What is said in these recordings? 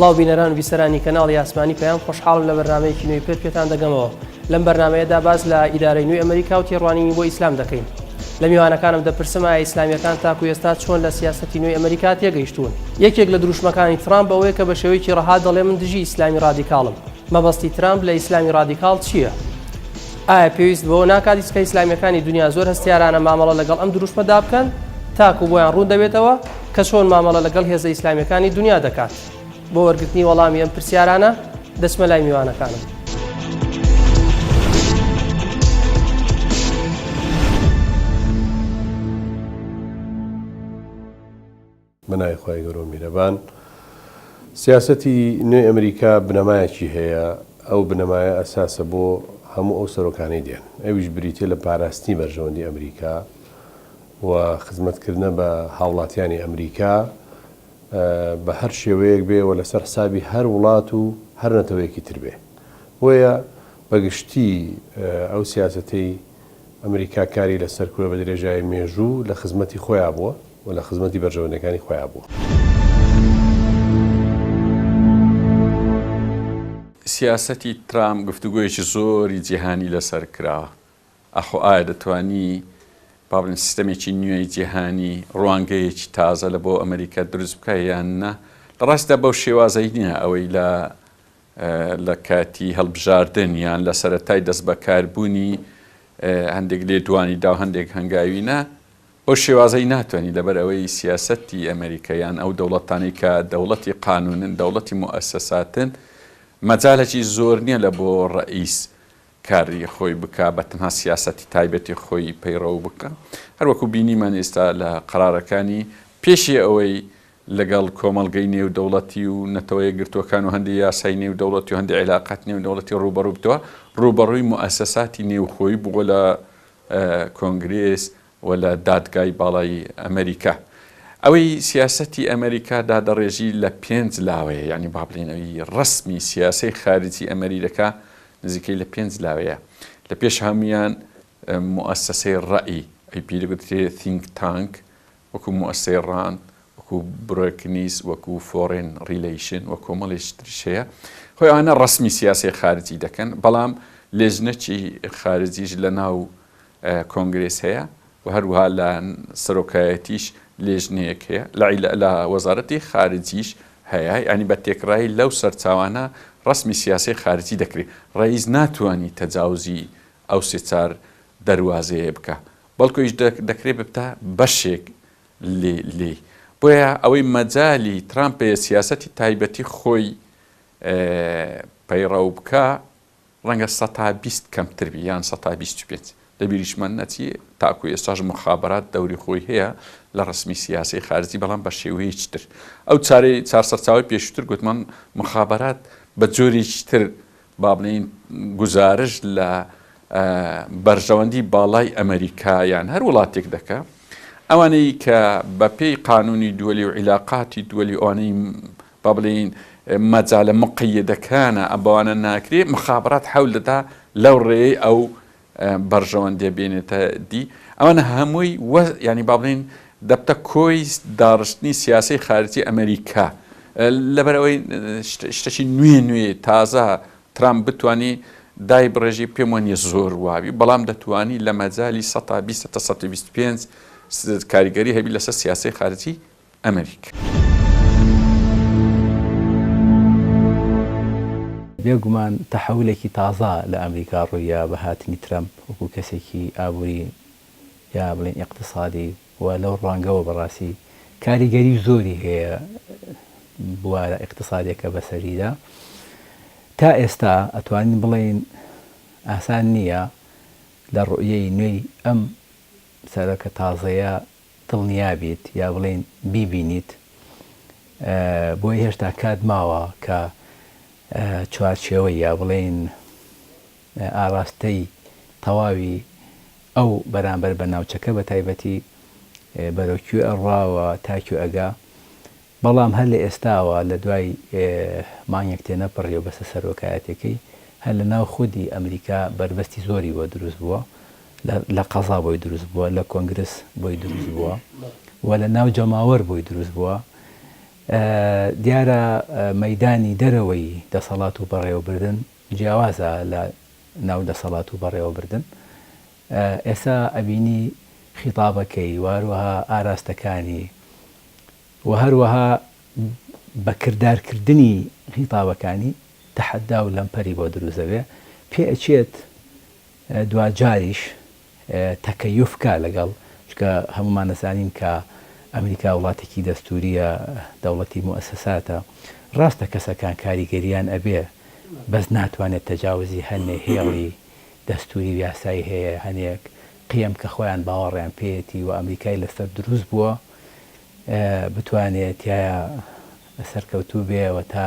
سڵاو بینەران و بیسەرانی کەناڵی یاسمانی پێیان خۆشحاڵم لە بەرنامەیەکی نوێی پێتان دەگەمەوە. لەم بەرنامەیەدا باز لە ئیدارەی نوێی ئەمریکا و تێڕوانینی بۆ ئیسلام دەکەین. لە میوانەکانم دەپرسم ئایا ئیسلامیەکان تاکو ئێستا چۆن لە سیاسەتی نوێی ئەمریکا تێگەیشتوون. یەکێک لە دروشمەکانی ترامپ ئەوەیە کە بە شێوەیەکی ڕەها دەڵێ من دژی ئیسلامی ڕادیکاڵم. مەبەستی ترامپ لە ئیسلامی ڕادیکاڵ چییە؟ ئایا پێویست بەوە ناکات کە ئیسلامیەکانی دنیا زۆر هەستیارانە مامەڵە لەگەڵ ئەم دروشمەدا بکەن تاکو بۆیان ڕوون دەبێتەوە کە چۆن مامەڵە لەگەڵ هێزە ئیسلامیەکانی دنیا دەکات؟ بۆ وەرگرتنی وەڵامی ئەم پرسیارانە دەچمە لای میوانەکانم. بەناوی خۆی گەورە و میرەبان، سیاسەتی نوێی ئەمریکا بنەمایەکی هەیە. ئەو بنەمایە ئەساسە بۆ هەموو ئەو سەرۆکانەی دێن. ئەویش بریتێ لە پاراستنی بەرژەوەندی ئەمریکا و خزمەتکردنە بە هاوڵاتیانی ئەمریکا بە هەر شێوەیەک بێەوە لەسەر حسابی هەر وڵات و هەر نەتەوەیەکی تر بێ. بۆیە بەگشتی ئەو سیاسەتەی ئەمریکا کاری لەسەر کوێ بە درێژای مێژوو لە خزمەتی خۆیان بووە و لە خزمەتی بەرژەوەندەکانی خۆیان بووە. سیاسەتی ترامپ گفتوگۆیەکی زۆری جیهانی لەسەر کراوە. ئەخۆ ئایا دەتوانی بابلین سیستەمێکی نوێی جیهانی ڕوانگەیەکی تازە لە بۆ ئەمریکا دروست بکە یان نە؟ لە ڕاستدا بەو شێوازەی نییە ئەوەی لە کاتی هەڵبژاردن یان لە سەرەتای دەست بەکاربوونی هەندێک لێدوانیدا و هەندێک هەنگاوینە ئەو شێوازەی ناتوانانی لەبەر ئەوەی سیاسەتی ئەمریکایان ئەو دەوڵەتانی کە دەوڵەتی قانونن دەوڵەتی موئەسسەساتن مەجالێکی زۆر نییە لە بۆ ڕئیس کاری خۆی بکە بە تەنها سیاسەتی تایبەتی خۆی پەیڕەو بکە. هەروەکو بینیمان ئێستا لە قەرارەکانی پێشی ئەوەی لەگەڵ کۆمەڵگەی نێو دەوڵەتی و نەتەوەی گرتوەکان و هەندی یاسای نێو دەوڵەتی و هەندی عیلاقات نێو دەوڵەتی ڕوبەڕوو بتەوە ڕوبەڕووی موئەسسەساتی نێو خۆی بووە لە کۆنگرێس و لە دادگای باڵای ئەمریکا. ئەوەی سیاسەتی ئەمریکا دادەڕێژی لە 5 لاوەیە، یعنی با بڵێنەوەی ڕسمی سیاسی خارجی ئەمریکا نزیکەی لە 5 لاوەیە. لە پێش هەمویان موئەسسەسەی ڕەئی ئەیپی دەگوترێ think tank، وەکو موئەسسەی ڕاند، وەکو بروکنیز، وەکو فۆرێن ریلیشن، وە کۆمەڵێکی تریش هەیە. خۆی ئەوانە ڕسمی سیاسی خارجی دەکەن، بەڵام لێژنەکی خارجیش لە ناو کۆنگرێس هەیە و هەروەها لە سەرۆکایەتیش لێژنەیەک هەیە، لە وەزارەتی خارجیش هەیە. ینی بە تێکڕایی لەو سەرچاوانە ڕسمی سیاسی خارجی دەکرێت. ڕئیس ناتوانانی تەجاوزی ئەو سێ-چار دەروازەیە بکە، بەڵکویش دەکرێت ببتە بەشێک لێ. بۆیە ئەوەی مەجالی ترامپێ سیاسەتی تایبەتی خۆی پەیڕەو بکە ڕەنگە 120 کەمتر بی یان 125. لەبیریشمان نەچی تاکو ئێستاش مخابرات دەوری خۆی هەیە لە ڕسمی سیاسی خارجی، بەڵام بە شێوەیەکی تر. ئەو چار سەرچاوی پێشووتر گوتمان مخابرات بە جۆرێکی تر با بڵێن گزارش لە بەرژەوەندی باڵای ئەمریکا یان هەر وڵاتێک دەکە. ئەوانەی کە بە پێی قانونی دووەلی و عیلاقاتی دووەلی ئەوانەی با بڵێن مەجالە مقیدەکانە ئەبەوانە ناکرێت، مخابرات حەول دەدا لەو ڕێی ئەو بەرژەوەندێ بێنێتە دی. ئەوانە هەمووی ینی با بڵێن دەبتە کۆی داڕشتنی سیاسی خارجی ئەمریکا. لەبەرەوەی شتێکی نوێ تازە ترامپ بتوانی دای بڕێژی پێم وانیە زۆر وابی، بەڵام دەتوانی لە مەجای 120-125 کاریگەری هەبی لەسەر سیاسی خارجی ئەمریکا. بێگومان تەحولێکی تازە لە ئەمریکا ڕوویە بە هاتنی ترامپ وەکو کەسێکی ئابووری یا بڵێن ئیقتصادی و لەو ڕوانگەوە بەڕاستی کاریگەری زۆری هەیە بوارە ئیقتصادێکە بەسەریدا. تا ئێستا ئەتوانین بڵێن ئاسان نییە لە ڕوئیەی نوێی ئەم سەرۆکە تازەیە دڵنیابیت یا بڵێن بیبینیت، بۆی هێشتا کات ماوە کە چوارچێوەی یا بڵێن ئاراستەی تەواوی ئەو بەرامبەر بە ناوچەکە بە تایبەتی بەرەوکوێ ئەڕاوە تاکو ئەگا. بەڵام هەر لە ئێستاوە لە دوای مانگێک تێنەپڕی و بەسە سەرۆکایەتەکەی هەر لە ناو خودی ئەمریکا بربەستی زۆری بۆ دروست بووە، لە قەزا بۆی دروست بووە، لە کۆنگرس بۆی دروست بووە و لە ناو جەماوەر بۆی دروست بووە دیارە مەیدانی دەرەوەی دەسەڵات و بەڕێوەبردن جیاوازە لە ناو دەسەڵات و بەڕێوەبردن. ئێستا ئەبینی خیتابەکەی واروەها ئاراستەکانی و هەروەها بە کردارکردنی خیتابەکانی تەحەدا و لەمپەری بۆ دروزەوێ پێ ئەچێت دوجاریش تەکەیفکە لەگەڵ چکە هەمومان نەزانین کە ئەمریکا وڵاتێکی دەستوریە دەوڵەتی موسساتە ڕاستە کەسەکان کاریگەریان ئەبێ بەس ناتوانێت تەجاوزی هەنێ هێڵی دەستوری یاسایی هەیە هەنێک قیم کە خۆیان باوەڕیان پێێتی و ئەمریکای لەسەر دروست بووە بتوانێت تایە سەرکەوتوو بێەوە تا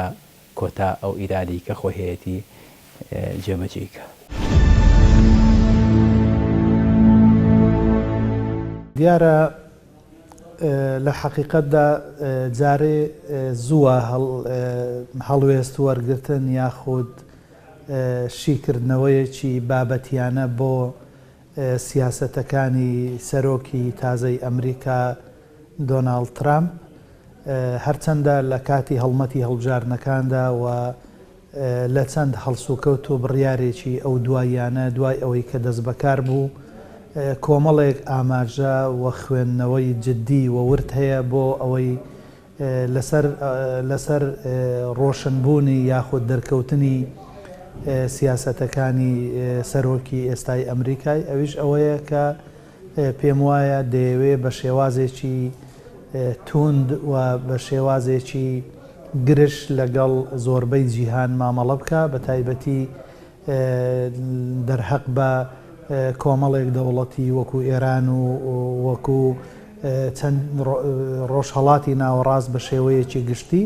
کۆتا ئەو ئیرادی کە خۆی هەیەی جێبەجێیکە. دیارە لە حەقیقەتدا جارێ زووە هەڵوێست وەرگرتن یاخود شیکردنەوەیەکی بابەتیانە بۆ سیاسەتەکانی سەرۆکی تازەی ئەمریکا دۆناڵد ترامپ هەرچەندە لە کاتی هەڵمەتی هەڵبژارنەکاندا و لە چەند هەڵسوکەوت و بڕیارێکی ئەو دواییانە دوای ئەوەی کە دەست بەکار بوو کۆمەڵێک ئاماژە و خوێندنەوەی جددی و ورد هەیە بۆ ئەوەی لەسەر ڕۆشنبوونی یاخود دەرکەوتنی سیاسەتەکانی سەرۆکی ئێستای ئەمریکای ئەویش ئەوەیە کە پێم وایە دەیەوێت بە شێوازێکی توند و بە شێوازێکی گرش لەگەڵ زۆربەی جیهان مامەڵە بکە بە تایبەتی دەرهەق بە کۆمەڵێک دەوڵەتی وەکو ئێران و وەکو چەند ڕۆژهەڵاتی ناوەڕاست بە شێوەیەکی گشتی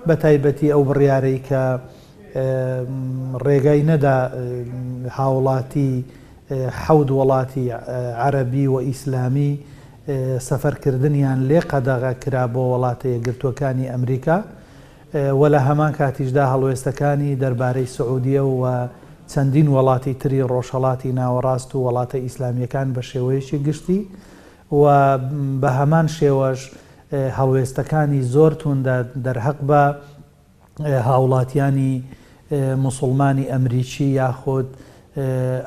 بە تایبەتی ئەو بڕیارەی کە ڕێگای نەدا هاوڵاتی حەود وڵاتی عەرەبی و ئیسلامی سەفەرکردنیان لێ قەدەغە کرا بۆ وڵاتە یەکگرتووەکانی ئەمریکا و لە هەمان کاتیشدا هەڵوێستەکانی دەربارەی سعودیە و چەندین وڵاتی تری ڕۆژهەڵاتی ناوەڕاست و وڵاتە ئیسلامیەکان بە شێوەیەکی گشتی و بە هەمان شێوەش هەڵوێستەکانی زۆر توندە دەرهەق بە هاوڵاتیانی موسڵمانی ئەمریکی یاخود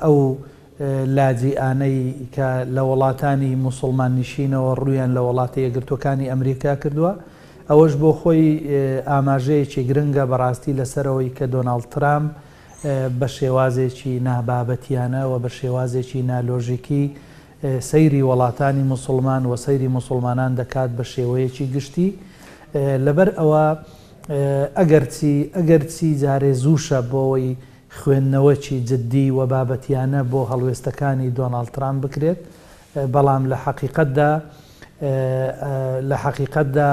ئەو لاجئانەی کە لە وڵاتانی موسڵمان نشینەوە ڕوویان لە وڵاتە یەکگرتووەکانی ئەمریکا کردووە ئەوەش بۆ خۆی ئاماژەیەکی گرنگە بەڕاستی لەسەرەوەی کە دۆناڵد ترامپ بە شێوازێکی نابابەتیانە و بە شێوازێکی نالۆژیکی سەیری وڵاتانی موسڵمان و سەیری موسڵمانان دەکات بە شێوەیەکی گشتی لەبەر ئەوە ئەگەرچی جارێ زووشە بۆەوەی خوێندنەوەکی جددی و بابەتیانە بۆ هەڵوێستەکانی دۆناڵد ترامپ بکرێت بەڵام لە حەقیقەتدا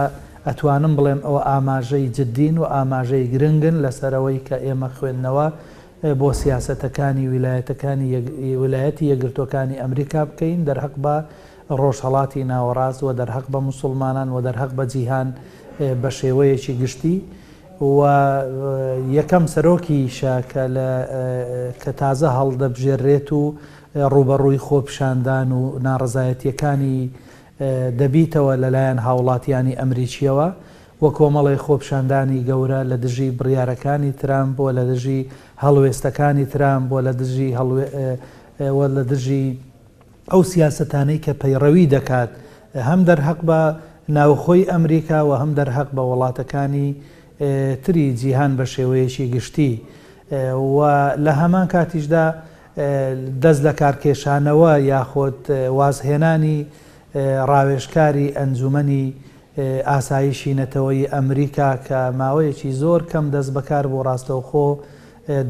ئەتوانم بڵێم ئەوە ئاماژەی جددین و ئاماژەی گرنگن لەسەرەوەی کە ئێمە خوێندنەوە بۆ سیاسەتەکانی ویلایەتی یەکگرتووەکانی ئەمریکا بکەین دەرهەق بە ڕۆژهەڵاتی ناوەڕاست و دەرهەق بە موسڵمانان و دەرهەق بە جیهان بە شێوەیەکی گشتی و یەکەم سەرۆکیشە کە تازە هەڵدەبژێڕێت و ڕوبەڕووی خۆپشاندان و ناڕزایەتیەکانی دەبیتەوە لەلایەن هاوڵاتیانی ئەمریکیەوە وە کۆمەڵی خۆپشاندانی گەورە لە دژی بڕیارەکانی ترامپ بۆ لە دژی هەڵوێستەکانی ترامپ بۆ لە دژی ئەو سیاسەتانەی کە پەیڕەوی دەکات هەم دەرهەق بە ناوخۆی ئەمریکا و هەم دەرهەق بە وڵاتەکانی تری جیهان بە شێوەیەکی گشتی و لە هەمان کاتیشدا دەست لە کارکێشانەوە یاخۆت وازهێنانی ڕاوێژکاری ئەنجومەنی ئاسایشی نەتەوەی ئەمریکا کە ماوەیەکی زۆر کەم دەست بەکار بۆ ڕاستەوخۆ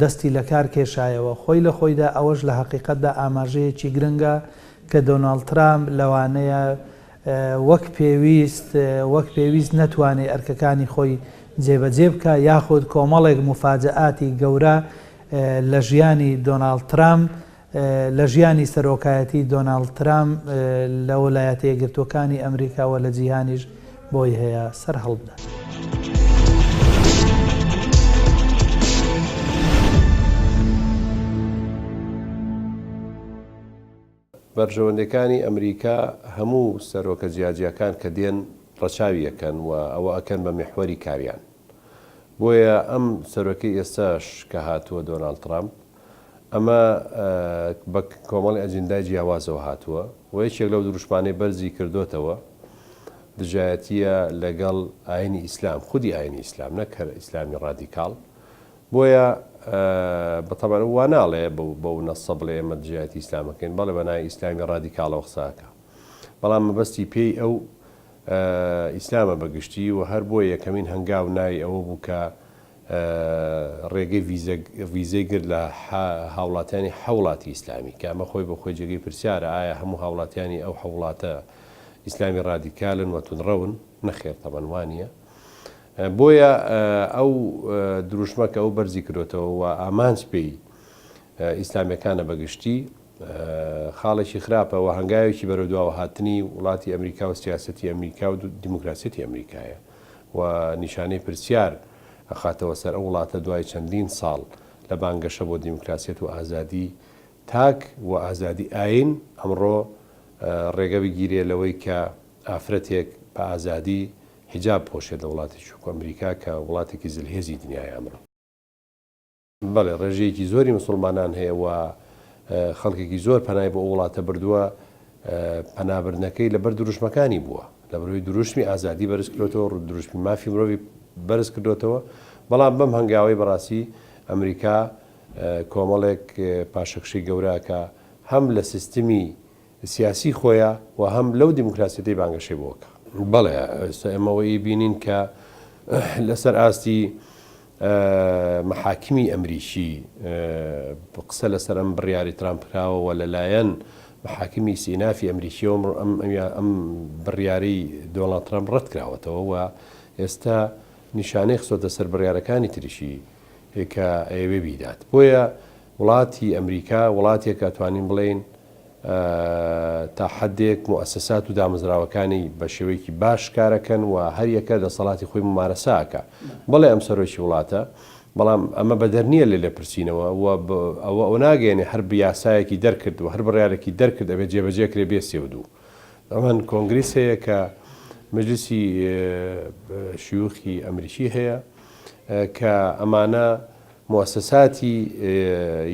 دەستی لە کار کێشایەوە خۆی لە خۆیدا ئەوەش لە حەقیقەتدا ئاماژەیەکی گرنگە کە دۆناڵد ترامپ لەوانەیە وەک پێویست نەتوانێت ئەرکەکانی خۆی جێبەجێ بکە یاخود کۆمەڵێک مفاجئاتی گەورە لە ژیانی دۆناڵد ترامپ لە ژیانی سەرۆکایەتی دۆناڵد ترامپ لە ویلایەتە یەکگرتووەکانی ئەمریکا و لە جیهانیش بۆی هەیە سەر هەڵبدا. بەرژەوەندەکانی ئەمریکا هەموو سەرۆکە جیاجیەکان کە دێن ڕەچاوی یەکەن و ئەوە ئەکەن بە میحوەری کاریان. بۆیە ئەم سەرۆکەی ئێستاش کە هاتووە دۆناڵد ترامپ ئەمە بە کۆمەڵی ئەجندای جیاوازەوە هاتووە و یەکێک لەو دروشمانەی بەرزی کردوتەوە دژایەتیە لەگەڵ ئاینی ئیسلام، خودی ئاینی ئیسلام، نەک ئیسلامی ڕادیکاڵ. بۆیە بەتەبەن وا ناڵێ بەو نەسە بڵێ ئێمە دژایەتی ئیسلامەکەین، بەڵێ بەنای ئیسلامی ڕادیکاڵەوە قساکە. بەڵام مەبەستی پێی ئەو ئیسلامە بەگشتی و هەر بۆ یەکەمین هەنگاو ناوی ئەوە بوو کە ڕێگەی ڤیزەی گرت لە هاوڵاتیانی حوڵاتی ئیسلامی کە ئەمە خۆی بە خۆی جێگەی پرسیارە ئایا هەموو هاوڵاتیانی ئەو حوڵاتە ئیسلامی ڕادیکالن و تونڕەون نەخێر تەبەنوانیە. بۆیە ئەو دروشمەکە ئەو بەرزی کردوتەوە و ئامانج پێی ئیسلامیەکانە بەگشتی خاڵێکی خراپەوە هەنگاوێکی بەرەودواوە هاتنی وڵاتی ئەمریکا و سیاسەتی ئەمریکا و دیموکراسیەتی ئەمریکایە و نیشانەی پرسیار ئەخاتەوە سەر ئەو وڵاتە دوای چەندین ساڵ لە بانگەشە بۆ دیموکراسیەت و ئازادی تاک و ئازادی ئاین ئەمڕۆ ڕێگە بگیرێ لەوەی کە ئافرەتێک بە ئازادی حیجاب پۆشێت لە وڵاتێکی ئەمریکا کە وڵاتێکی زلهێزی دنیای ئەمڕۆ. بەڵێ ڕێژەیەکی زۆری مسلمانان هەیە و خەڵکێکی زۆر پەنای بۆ وڵاتە بردووە پەنابردنەکەی لەبەر دروشمەکانی بووە، لە بەروی دروشمی ئازادی بەرز کردوتەوە، دروشمی مافی مرۆڤی بەرز کردوتەوە. بەڵام بەم هەنگاوی بەڕاستی ئەمریکا کۆمەڵێک پاشەکشی گەوراکە هەم لە سیستمی سیاسی خۆیە و هەم لەو دیموکراسیەتی بانگەشەی بۆکە. بەڵێ ئێمەوەی بینین کە لەسەر ئاستی محاکمی ئەمریکی قسە لەسەر ئەم بڕیاری ترامپراوەوە لەلایەن محاکمی سینافی ئەمریکیەوە ئەم بڕیاری دۆناڵد ترامپ ڕەت کراوەتەوە و ئێستا نیشانەی خستۆتە سەر بڕیارەکانی تریشی کە ئەوێ بیدات. بۆیە وڵاتی ئەمریکا وڵاتێک ئەتوانین بڵێن تا حدێک موسسات و دامەزراوەکانی بە شێوەیەکی باش کارەکەن و هەریەکە دەسەڵاتی خۆی ممارەساکە. بەڵێ ئەم سەرۆکی وڵاتە، بەڵام ئەمە بەدەر نییە لێ لێپرسینەوە ئەوە ناگەێنێ هەر یاسایەکی دەرکرد و هەر بڕیارێکی دەرکرد ئەبێت جێبەجێکرێ بێ سێودوو. ئەمان کۆنگریس هەیە کە مەجلیسی شیوخی ئەمریکی هەیە کە ئەمانە موسساتی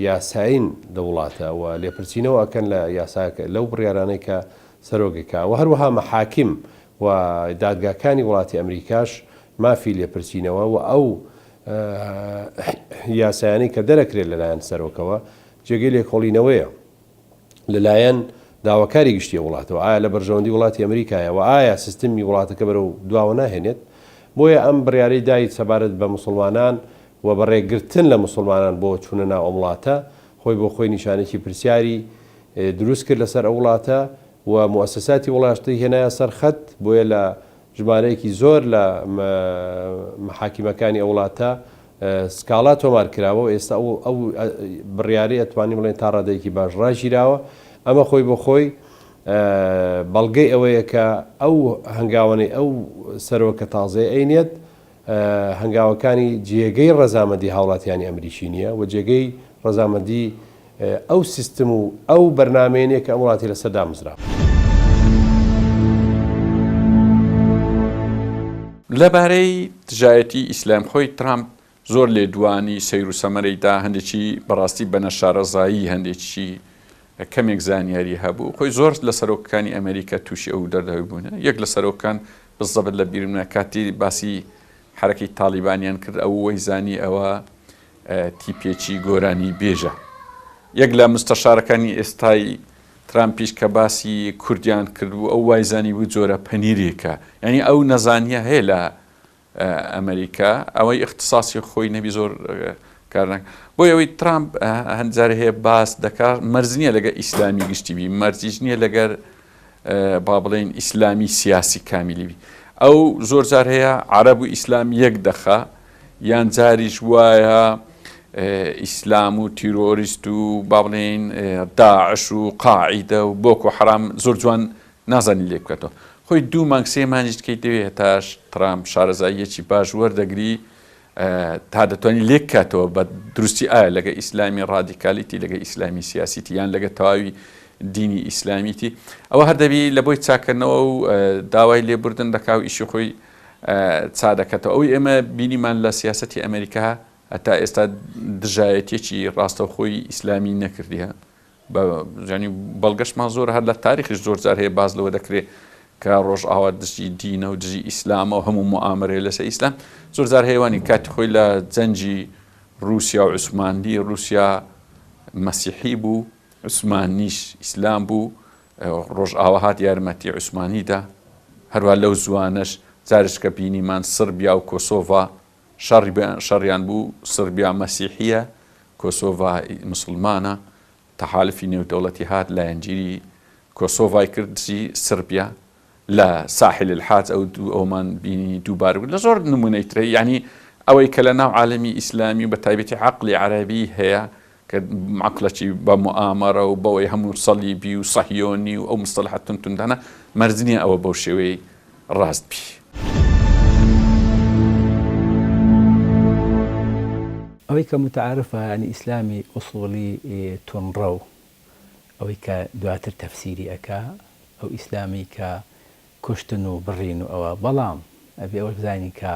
یاساین دەوڵاتە و لێپرسینەوە ئەکەن لە یاساکە لەو بڕیارانەی کە سەرۆگەکە و هەروەها مەحاکم و دادگاکانی وڵاتی ئەمریکاش مافی لێپرسینەوە و ئەو یاسایانی کە دەرەکرێت لەلایەن سەرۆکەوە جێگەی لێکۆڵینەوەیە لەلایەن داواکاری گشتی وڵاتەوە ئایا لە بەرژەوەندی وڵاتی ئەمریکایە و ئایا سیستمی وڵاتەکە بەرەو دواوە ناهێنێت. بۆیە ئەم بڕیارەی دایت سەبارەت بە موسڵمانان و بەڕێگرتن لە مسلمانان بۆ چوونە ناو ئەم وڵاتە خۆی بۆ خۆی نیشانێکی پرسیاری دروست کرد لەسەر ئەو وڵاتە و موسساتی وڵاتەی هێنایە سەر خەت. بۆیە لە ژمارەیەکی زۆر لە محاکیمەکانی ئەو وڵاتە سکاڵا تۆمار کراوە و ئێستا ئەو بڕیاری ئەتوانی بڵێن تا ڕادەیەکی باش ڕاگیراوە. ئەمە خۆی بۆ خۆی بەڵگەی ئەوەیە کە ئەو هەنگاوانەی ئەو سەرۆکە تازەی عینێت هەنگاوەکانی جێگەی ڕەزامەندی هاوڵاتیانی ئەمریکی نییە و جێگەی ڕەزامەندی ئەو سیستم و ئەو بەرنامەیە کە ئەم وڵاتی لەسەر دامەزراوە. لەبارەی دژایەتی ئیسلام خۆی ترامپ زۆر لێدوانی سەیر و سەمەرەیدا هەندێکی بەڕاستی بە نەشارەزایی هەندێکی کەمێک زانیاری هەبوو. خۆی زۆر لە سەرۆکەکانی ئەمریکا تووشی ئەو دەردەوی بوون. یەک لە سەرۆکان بزەبت لە بیرمە کاتی باسی حرەکەی تاڵیبانیان کرد ئەو وەیزانی ئەوە تیپێکی گۆرانی بێژە. یەک لە مستەشارەکانی ئێستای ترامپیش کە باسی کوردیان کرد و ئەو وایزانی بوو جۆرە پەنیرێکە، یعنی ئەو نەزانیە هەیە لە ئەمریکا ئەوەی اختصاصی خۆی نەبی زۆر کارناک. بۆی ئەوەی ترامپ هەندجارە هەیە باس دەکات مەرج نییە لەگە ئیسلامی گشتیبی، مەرجیش نییە لەگەر با بڵێن ئیسلامی سیاسی کامیلیبی. ئەو زۆر جار هەیە عەرەب و ئیسلام یەک دەخە یان جاریش وایە ئیسلام و تیرۆریست و با بڵێن داعش و قاعیدە و بۆکو حرام زۆر جوان نازانی لێ بکاتەوە. خۆی دوو مانگ سێ مانجی دکەی دەوێت هەتاش ترامپ شارەزاییەکی باش وەردەگری تا دەتوانانی لێک کاتەوە بە دروستی ئایا لەگە ئیسلامی ڕادیکالیتی لەگە ئیسلامی سیاسیتی یان لەگە تەواوی دینی ئیسلامیتی ئەوە هەردەبی لە بۆی چاکردنەوە و داوای لێبوردن دەکاو ئیشی خۆی چادەکەتەوە. ئەوەی ئێمە بینیمان لە سیاسەتی ئەمریکا هەتا ئێستا دژایەتێکی ڕاستەوخۆی ئیسلامی نەکردیە ینی بەڵگەشمان زۆر هەر لە تاریخش زۆر جار هەیە باز لەوە دەکرێت کە ڕۆژئاوا دژی دینە و دژی ئیسلامە و هەموو موامرێ لەسەر ئیسلام زۆر جار هەیەوانی کاتی خۆی لە جەنجی رووسیا و عوسمانی رووسیا مەسیحی بوو عوسمانیش ئیسلام بوو ڕۆژئاوا هات یارمەتی عوسمانیدا هەروە لەو زوانش جارش کە بینیمان سربیا و کۆسۆڤا شەڕیان بوو سربیا مەسیحیە کۆسۆڤا مسلمانە تەحالفی نێودەوڵەتی هات لە ئەنجیری کۆسۆڤای کردی سربیا لە ساحل الحاج ئەومان بینی دووبار بوو لە زۆر نمونەی ترە یعنی ئەوەی کە لە ناو عالەمی ئیسلامی و بە تایبەتی عەقڵی عەرەبی هەیە کە عەقڵێکی بە موامەرە و بەوەی هەموو سەلیبی و سەهیۆنی و ئەو مستەلەحە توندانە مەرج نییە ئەوە بەو شێوەی ڕاست بی. ئەوەی کە متعارفە ینی ئیسلامی ئوسوڵی تونڕە و ئەوەی کە دواتر تەفسیری ئەکا ئەو ئیسلامی کە کوشتن و بڕین و ئەوە بەڵام ئەبێ ئەوە بزانین کە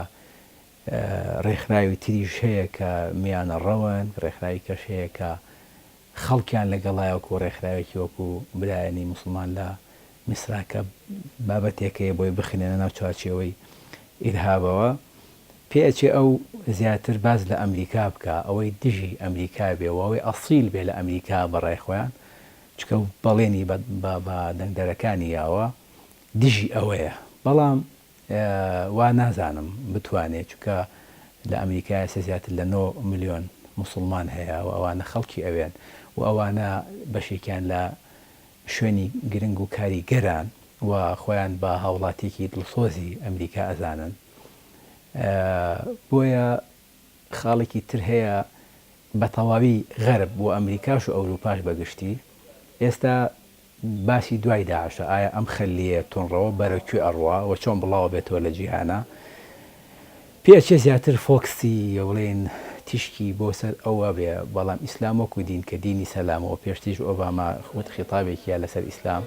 ڕێکخراوی تریش هەیە کە میانە ڕەوەن ڕێکخراوی کەش هەیە کە خەڵکیان لەگەڵایەوە و ڕێکخراوێکی وەکو برایەنی موسڵمان لە میسراکە بابەتێکەیە بۆی بخینێنە ناو چوارچێوەی ئیرهابەوە پێچێ ئەو زیاتر باز لە ئەمریکا بکە ئەوەی دژی ئەمریکا بێەوە ئەوەی ئەسیل بێ لە ئەمریکا بەڕای خۆیان چکە بەڵێنی بە دەنگدەرەکانی یاوە دژی ئەوەیە بەڵام وا نازانم بتوانێت چکە لە ئەمریکای سە زیاتر لە 9 ملیۆن موسڵمان هەیە و ئەوانە خەڵکی ئەوێن و ئەوانە بەشێکیان لە شوێنی گرنگ و کاری گەران و خۆیان بە هاوڵاتێکی دڵسۆزی ئەمریکا ئەزانن بۆیە خاڵێکی تر هەیە بە تەواوی غەرب و ئەمریکاش و ئەوروپاش بەگشتی ئێستا باسی دوای داعشە ئایا ئەم خەلیە تونڕەوە بەرەکوێ ئەڕوا و چۆن بڵاوە بێتەوە لە جیهانە پێچێ زیاتر فۆکسی یەوڵێن تیشکی بۆ سەر ئەوە بێ بەڵام ئیسلام وەکو دین کە دینی سەلامەوە پێشتیش ئۆباما خۆت خیتابێکیە لەسەر ئیسلام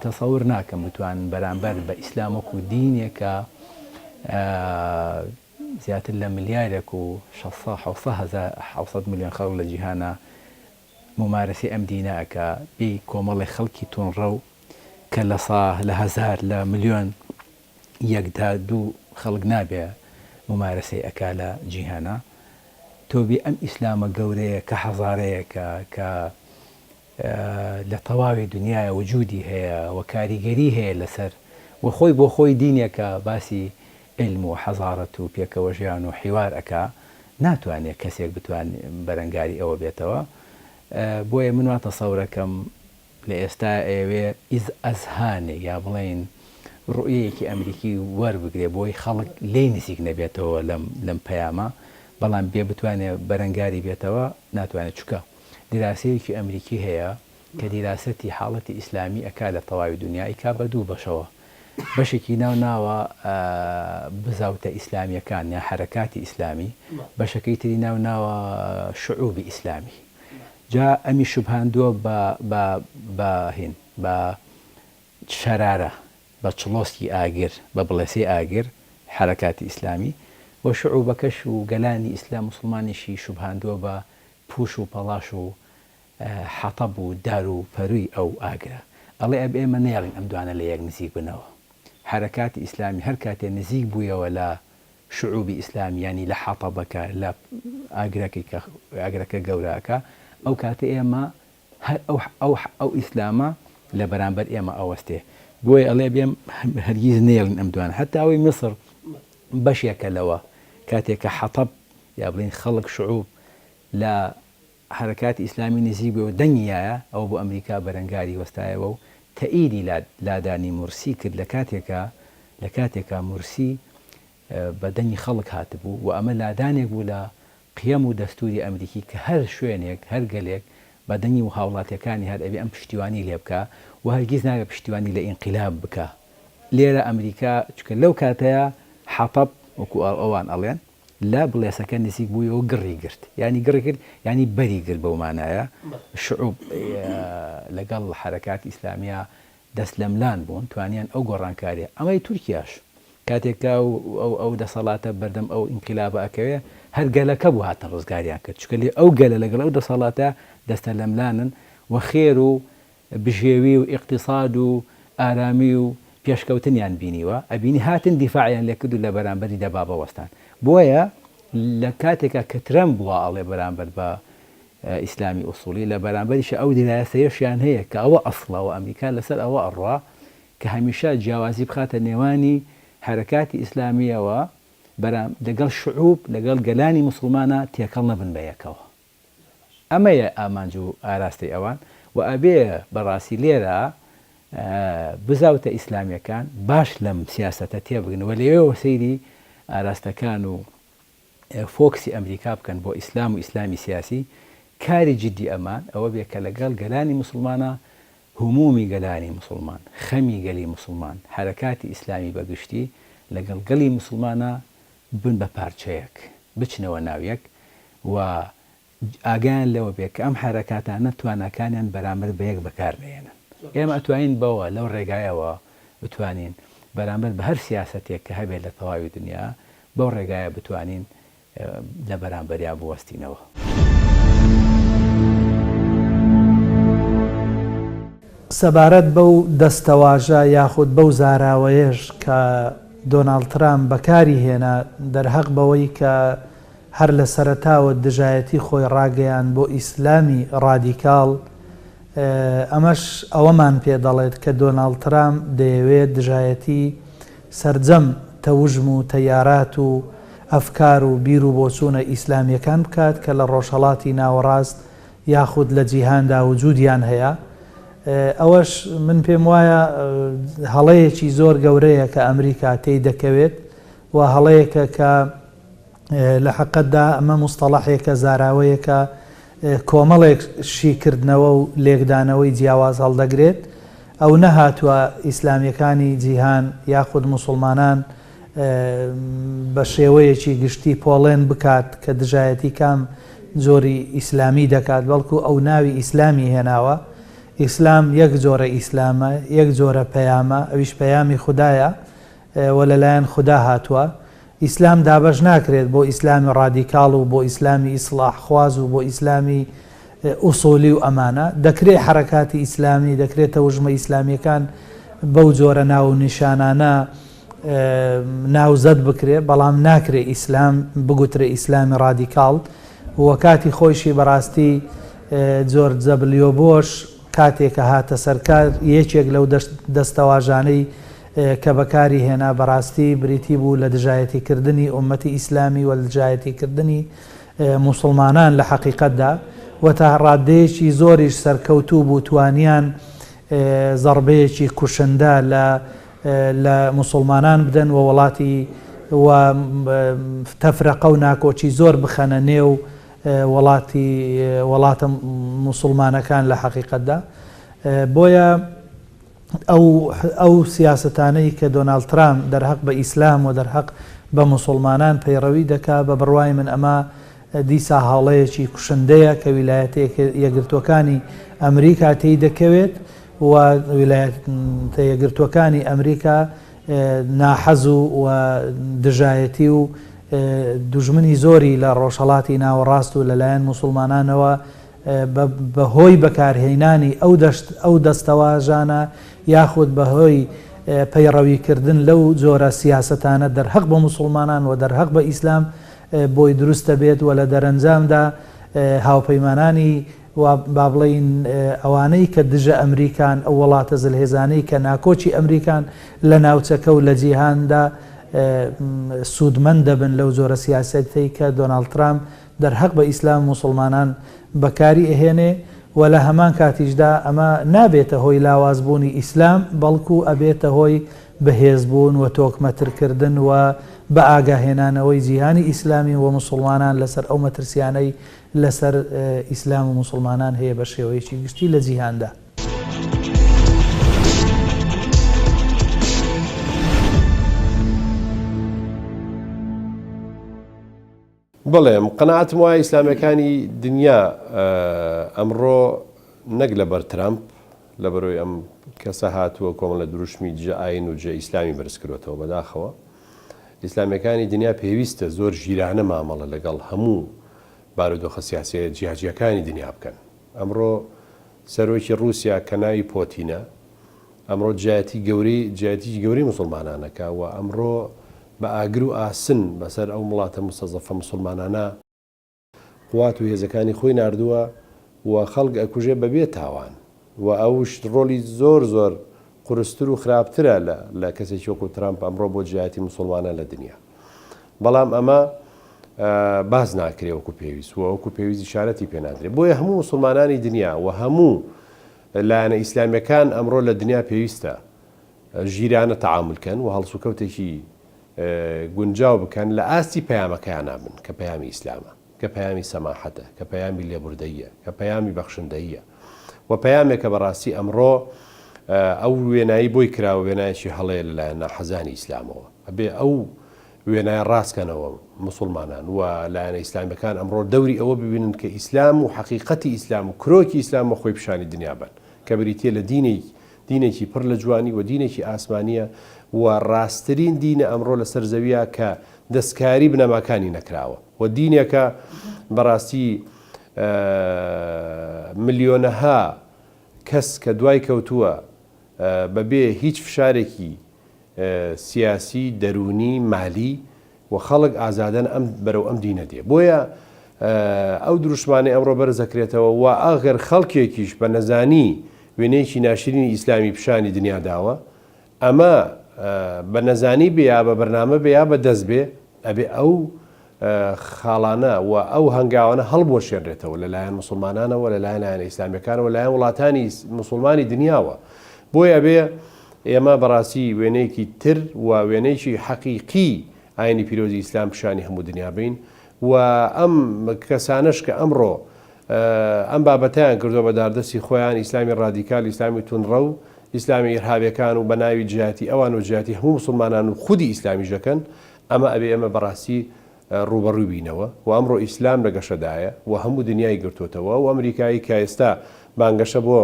تەسەور ناکەم بتوان بەرامبەر بە ئیسلام وەکو دینێکە زیاتر لە ملیارێک و 600 میلیۆن خەڵک لە جیهانە ممارەسی ئەم دینەکە بێ کۆمەڵی خەڵکی تونڕە و کە لە هەزار لە ملیۆن یەکدا دوو خەڵک نابێ ممارەسەی ئەکا لە جیهانە تۆ بێ ئەم ئیسلامە گەورەیە کە حەزارەیەکە کە لە تەواوی دنیای وجودی هەیە و کاریگەری هەیە لەسەر و خۆی بۆ خۆی دینێکە باسی علم و حەزارەت و پێکەوە ژیان و حیوار ئەکا ناتوانێت کەسێک بتوان بەرەنگاری ئەوە بێتەوە بۆیە من وا تەسەورەکەم لە ئێستا ئێوێ ئەزهانێ یا بڵێن ڕوئەیەکی ئەمریکی وەربگرێ بۆی خەڵک لێی نزیک نەبێتەوە لەم پەیامە بەڵام بێ بتوانێت بەرەنگاری بێتەوە ناتوانێت چکە دیراسەیەکی ئەمریکی هەیە کە دیراسەتی حاڵەتی ئیسلامی ئەکا لە تەواوی دنیای کا بە دوو بەشەوە بەشێکی ناوە بزاوتە ئیسلامیەکان یا حرەکاتی ئیسلامی بەشەکەی تری ناوە شعوبی ئیسلامی جا ئەمی شوبهاندووە بەهین بە شەرارە بە چڵۆستی ئاگر بە بڵێسەی ئاگر حرەکاتی ئیسلامی و شعوبەکەش و گەلانی ئیسلام مسلمانیشی شوبهاندووە بە پوش و پەڵاش و حەتەب و دار و پەروی ئەو ئاگرە ئەڵێ ئێمە نێڵین ئەم دوانە لە یەک نزیک بنەوە حرەکاتی ئیسلامی هەر کاتێ نزیک بوویەوە لە شعوبی ئیسلامی ینی لە حەتەبەکە لە ئاگرەکە گەورەکە ئەو کاتە ئێمە ئەو ئیسلامە لە بەرامبەر ئێمە ئەوەستێ بۆیە ئەڵێ بێم هەرگیز نێڵین ئەم دوان هەتاوی میسر بەشێکە لەوە کاتێککە حەتەب یا بڵین خەڵک شعوب لە حرەکاتی ئیسلامی نزیک بووە دەنگیایە ئەو بۆ ئەمریکا بەرەنگاری وەستایەوە و تەئیدی لادانی مورسی کرد لە کاتێکە مورسی بە دەنگی خەڵک هاتبوو و ئەمە لادانێک بوو لە قیەم و دەستوری ئەمریکی کە هەر شوێنێک هەر گەلێک بە دەنگی و هاوڵاتیەکانی هەر ئەبێ ئەم پشتیوانی لێ بکە و هەرگیز ناوێت پشتیوانی لە ئینقیلاب بکە لێرە ئەمریکا چکە لەو کاتەیە حەتەب وەکو ئەوان ئەڵێن لا بڵێسەکە نزیک بوویەوە گڕی گرت ینی گڕی کرد ینی بەری گرت بەومانایە شعوب لەگەڵ حرەکات ئیسلامیە دەست لە ملان بوون توانیان ئەو گۆڕانکاریە ئەمەی تورکیاش کاتێکا ئەو دەسەڵاتە بەردەم ئەو ئینقلابە ئەکەوێ هەر گەلەکە بوو هاتە ڕزگاریان کرد چکە لێ ئەو گەلە لەگەڵ ئەو دەسەڵاتە دەستە لە ملانن و خێر و بژێوی و ئیقتصاد و ئارامی و پێشکەوتنیان بینیوە ئەبینی هاتن دیفاعیان لێ کرد و لە بەرامبەری دەبابە وەستان بۆیە لە کاتێکە کە ترەمپ بووە ئەڵێ بەرامبەر بە ئیسلامی ئوسوڵی لە بەرامبەریش ئەو دیلایەسەیەشیان هەیە کە ئەوە ئەسڵەوە ئەمریکا لەسەر ئەوە ئەڕوا کە هەمیشە جیاوازی بخاتە نێوانی حرەکاتی ئیسلامیەوە لەگەڵ شعوب لەگەڵ گەلانی موسڵمانە تێکەڵ نەبن بە یەکەوە ئەمەیە ئامانج و ئاراستی ئەوان و ئەبێ بەڕاستی لێرە بزاوتە ئیسلامیەکان باش لەم سیاسەتە تێبگنەوە لێوەوە سەیری ئاراستەکان و فۆکسی ئەمریکا بکەن بۆ ئیسلام و ئیسلامی سیاسی کاری جدی ئەمان ئەوە بێ کە لەگەڵ گەلانی موسڵمانە هەمومی گەلانی موسڵمان خەمی گەلی موسڵمان حرەکاتی ئیسلامی بەگشتی لەگەڵ گەلی موسڵمانە بن بە پارچەیەک بچنەوە ناویەک و ئاگیان لەوە بێ کە ئەم حرەکاتانە توانەکانیان بەرامبەر بە یەک بەکاربهێنن ئێمە ئەتوانین بەوە لەو ڕێگایەوە بتوانین بەرامبەر بە هەر سیاسەتێک کە هەبێت لە تەواوی دنیا بەو ڕێگایە بتوانین لە بەرامبەریا بوەستینەوە. سەبارەت بەو دەستەواژە یاخود بەو زاراوەیەش کە دۆناڵد ترامپ بەکاری هێنا دەرهەق بەوەی کە هەر لە سەرەتاوە دژایەتی خۆی ڕاگەیان بۆ ئیسلامی ڕادیکاڵ ئەمەش ئەوەمان پێ دەڵێت کە دۆناڵد ترامپ دەیەوێت دژایەتی سەرجەم تەوژم و تەیارات و ئەفکار و بیر و بۆچوونە ئیسلامیەکان بکات کە لە ڕۆژهەڵاتی ناوەڕاست یاخود لە جیهاندا وجودیان هەیە. ئەوەش من پێم وایە هەڵەیەکی زۆر گەورەیە کە ئەمریکا تێی دەکەوێت و هەڵەیەکە کە لە حەقەتدا ئەمە مستەڵەحێکە زاراوەیەکە کۆمەڵێک شیکردنەوە و لێکدانەوەی جیاواز هەڵدەگرێت ئەو نەهاتووە ئیسلامیەکانی جیهان یاخود موسڵمانان بە شێوەیەکی گشتی پۆڵێن بکات کە دژایەتی کام جۆری ئیسلامی دەکات بەڵکو ئەو ناوی ئیسلامی هێناوە. ئیسلام یەک جۆرە ئیسلامە یەک جۆرە پەیامە ئەویش پەیامی خوددایە و لەلایەن خوددا هاتووە. ئیسلام دابەش ناکرێت بۆ ئیسلامی ڕادیکاڵ و بۆ ئیسلامی ئیسلاح خواز و بۆ ئیسلامی ئوسولی و ئەمانە دەکرێت حرەکاتی ئیسلامی دەکرێتە وژمە ئیسلامیەکان بەو جۆرە ناو نیشانانە ناوزەد بکرێت بەڵام ناکرێت ئیسلام بگوترێ ئیسلامی ڕادیکاڵ و کاتی خۆشی بەڕاستی جۆرج دەبلیو بۆش کاتێکە هاتە سەرکار یەکێک لەو دەستەواژانەی کە بەکاری هێنا بەڕاستی بریتی بوو لە دژایەتیکردنی ئومەتی ئیسلامی و دژایەتیکردنی موسڵمانان لە حەقیقەتدا و تا ڕادەیەکی زۆریش سەرکەوتوو بوو توانیان زەڕبەیەکی کوشندە لە موسڵمانان بدەن و وڵاتی و تەفرەقە و ناکۆچی زۆر بخەنە نێو وڵاتە موسڵمانەکان لە حەقیقەتدا. بۆیە ئەو سیاسەتانەی کە دۆناڵد ترامپ دەرهەق بە ئیسلام و دەرهەق بە موسڵمانان پەیڕەوی دەکا بە بڕوای من ئەمە دیسا هاوڵەیەکی کوشندەیە کە ویلایەتە یەکگرتوەکانی ئەمریکا تێی دەکەوێت و ویلایەتە یەکگرتوەکانی ئەمریکا ناحەز و دژایەتی و دوژمنی زۆری لە ڕۆژهەڵاتی ناوەڕاست و لەلایەن موسڵمانانەوە بەهۆی بەکارهێنانی ئەو دەستەواژانە یاخود بەهۆی پەیڕەویکردن لەو جۆرە سیاسەتانە دەرهەق بە موسڵمانان و دەرهەق بە ئیسلام بۆی دروستە بێت و لە دەرەنجامدا هاوپەیمانانی و با بڵین ئەوانەی کە دژە ئەمریکان ئەو وڵاتە زلهێزانەی کە ناکۆچی ئەمریکان لە ناوچەکە و لە جیهاندا سوودمەند دەبن لەو جۆرە سیاسەتی کە دۆناڵد ترامپ دەرهەق بە ئیسلام موسڵمانان بەکاری ئەهێنێ و لە هەمان کاتیشدا ئەمە نابێتە هۆی لاوازبوونی ئیسلام بەڵکو ئەبێتە هۆی بەهێزبوون و تۆکمەترکردن و بە ئاگاهێنانەوەی جیهانی ئیسلامی و موسڵمانان لەسەر ئەو مەترسیانەی لەسەر ئیسلام و موسڵمانان هەیە بە شێوەیەکی گشتی لە جیهاندا. بڵێ قەناعەتم وایە ئیسلامیەکانی دنیا ئەمڕۆ نەک لەبەر ترامپ لەبەرۆی ئەم کەسە هاتووە کۆمەڵە دروشمی جە ئاین و جە ئیسلامی بەرز کردوێتەوە بەداخەوە ئیسلامیەکانی دنیا پێویستە زۆر ژیرانە مامەڵە لەگەڵ هەموو بارودۆخە سیاسیە جیاجیەکانی دنیا بکەن. ئەمڕۆ سەرۆکی رووسیا کە ناوی پۆتینە ئەمڕۆ جیاتی گەوری موسڵمانانەکە و ئەمڕۆ بە ئاگر و ئاسن بەسەر ئەو وڵاتە مستەزەفە موسڵمانانە قوات و هێزەکانی خۆی نردووە و خەڵک ئەکوژێ بەبێ تاوان و ئەوش ڕۆلی زۆر قورستر و خراپترە لە کەسێکی وەکو ترامپ ئەمڕۆ بۆ جیاتی موسڵمانە لە دنیا. بەڵام ئەمە باز ناکرێ وەکو پێویست و وەکو پێویستی شارەتی پێنادرێت. بۆیە هەموو موسڵمانانی دنیا و هەموو لایەنە ئیسلامیەکان ئەمڕۆ لە دنیا پێویستە ژیرانە تەعاملکەن و هەڵسوکەوتێکی گونجاو بکەن لە ئاستی پەیامەکەیان نابن کە پەیامی ئیسلامە، کە پەیامی سەماحەتە، کە پەیامی لێبوردەیە، کە پەیامی بەخشندەیە و پەیامێکە بەڕاستی ئەمڕۆ ئەو وێنایی بۆی کراوە وێنایەکی هەڵەیە لەلایەن ناحەزانی ئیسلامەوە ئەبێ ئەو وێنایە ڕاستکەنەوە مسلمانان و لایەنە ئیسلامیەکان ئەمڕۆ دەوری ئەوە ببینن کە ئیسلام و حەقیقەتی ئیسلام و کرۆکی ئیسلام و خۆی پیشانی دنیا بن کە بریتێ لە دینێکی پڕ لە جوانی و دینێکی ئاسمانیە و ڕاستترین دینە ئەمڕۆ لەسەر زەویە کە دەستکاری بنەماکانی نەکراوە و دینێکە بەڕاستی ملیۆنەها کەس کە دوای کەوتووە بەبێ هیچ فشارێکی سیاسی دەرونی مالی و خەڵک ئازادەن بەرەو ئەم دینە دێ. بۆیە ئەو دروشمانی ئەمڕۆ بەرزەکرێتەوە و ئاغر خەڵکێکیش بە نەزانی وێنەیەکی ناشرینی ئیسلامی پیشانی دنیا داوە ئەمە بە نەزانی بێ یا بە بەرنامە بێ یا بە دەست بێ ئەبێ ئەو خاڵانە و ئەو هەنگاوانە هەڵبۆ شێنرێتەوە لەلایەن مسلمانانەوە لەلایەن لایەنە ئیسلامیەکانەوە لایەن وڵاتانی مسلمانی دنیاوە. بۆیە بێ ئێمە بەڕاستی وێنەیەکی تر و وێنەیەکی حەقیقی ئاینی پیرۆزی ئیسلام پیشانی هەموو دنیا بین و ئەم کەسانش کە ئەمڕۆ ئەم بابەتیان کردو بە داردەستی خۆیان ئیسلامی ڕادیکال ئیسلامی تونڕە و ئیسلامی ئیرهابیەکان و بە ناوی جیاتی ئەوان و جیاتی هەموو مسلمانان و خودی ئیسلامیش دەکەن ئەمە ئەبێ ئێمە بەڕاستی ڕوبەڕووی بینەوە و ئەمڕۆ ئیسلام لە گەشەدایە و هەموو دنیای گرتوتەوە و ئەمریکایی کە ئێستا بانگەشە بۆ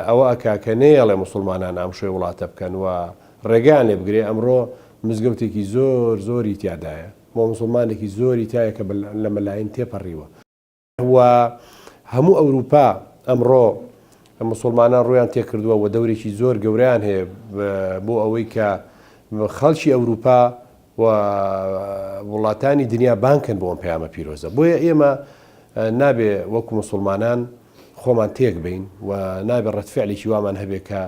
ئەوە ئەکاکە نێڵێ مسلمانان ئەم شوێ وڵاتە بکەن و ڕێگان لێ بگرێ ئەمڕۆ مزگەوتێکی زۆری تیادایە بۆ مسلمانێکی زۆری تایە کە لە مەلاین تێپەڕیوە و هەموو ئەوروپا ئەمڕۆ مسلمانان ڕویان تێکردووە و دەورێکی زۆر گەوریان هەیە بۆ ئەوەی کە خەڵکی ئەوروپا و وڵاتانی دنیا بانکن بۆ ئەم پەیامە پیرۆزە. بۆیە ئێمە نابێ وەکو مسلمانان خۆمان تێک بین و نابێ ڕەتفعلێکی وامان هەبێ کە